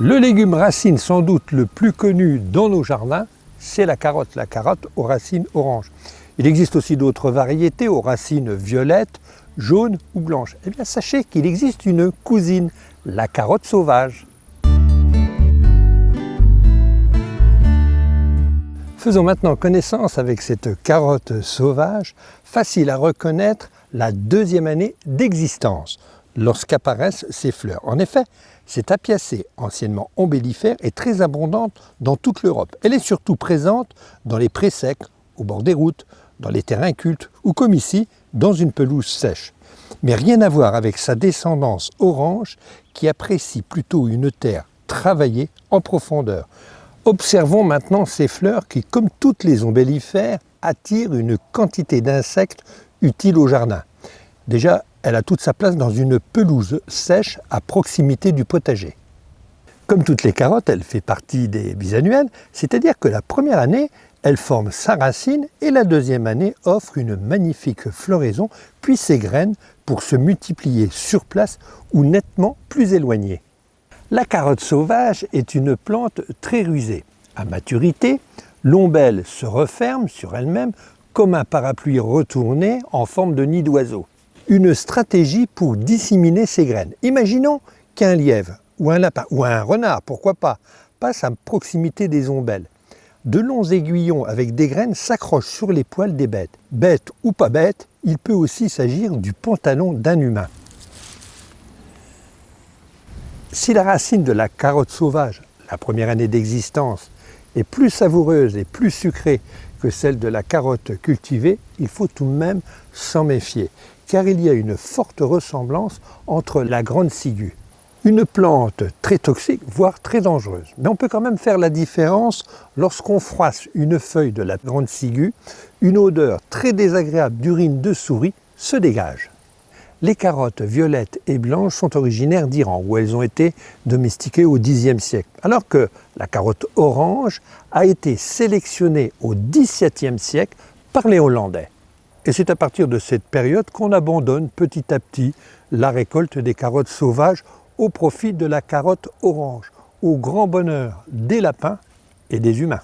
Le légume racine sans doute le plus connu dans nos jardins, c'est la carotte aux racines oranges. Il existe aussi d'autres variétés aux racines violettes, jaunes ou blanches. Eh bien, sachez qu'il existe une cousine, la carotte sauvage. Faisons maintenant connaissance avec cette carotte sauvage, facile à reconnaître la deuxième année d'existence, lorsqu'apparaissent ses fleurs. En effet, cette apiacée, anciennement ombellifère, est très abondante dans toute l'Europe. Elle est surtout présente dans les prés secs, au bord des routes, dans les terrains cultes ou comme ici, dans une pelouse sèche. Mais rien à voir avec sa descendance orange qui apprécie plutôt une terre travaillée en profondeur. Observons maintenant ces fleurs qui, comme toutes les ombellifères, attirent une quantité d'insectes utiles au jardin. Déjà, elle a toute sa place dans une pelouse sèche à proximité du potager. Comme toutes les carottes, elle fait partie des bisannuelles, c'est-à-dire que la première année, elle forme sa racine et la deuxième année offre une magnifique floraison, puis ses graines pour se multiplier sur place ou nettement plus éloignées. La carotte sauvage est une plante très rusée. À maturité, l'ombelle se referme sur elle-même comme un parapluie retourné en forme de nid d'oiseau. Une stratégie pour disséminer ses graines. Imaginons qu'un lièvre ou un lapin ou un renard, pourquoi pas, passe à proximité des ombelles. De longs aiguillons avec des graines s'accrochent sur les poils des bêtes. Bête ou pas bête, il peut aussi s'agir du pantalon d'un humain. Si la racine de la carotte sauvage, la première année d'existence, est plus savoureuse et plus sucrée que celle de la carotte cultivée, il faut tout de même s'en méfier, car il y a une forte ressemblance entre la grande ciguë. Une plante très toxique, voire très dangereuse. Mais on peut quand même faire la différence lorsqu'on froisse une feuille de la grande ciguë, une odeur très désagréable d'urine de souris se dégage. Les carottes violettes et blanches sont originaires d'Iran, où elles ont été domestiquées au Xe siècle, alors que la carotte orange a été sélectionnée au XVIIe siècle par les Hollandais. Et c'est à partir de cette période qu'on abandonne petit à petit la récolte des carottes sauvages au profit de la carotte orange, au grand bonheur des lapins et des humains.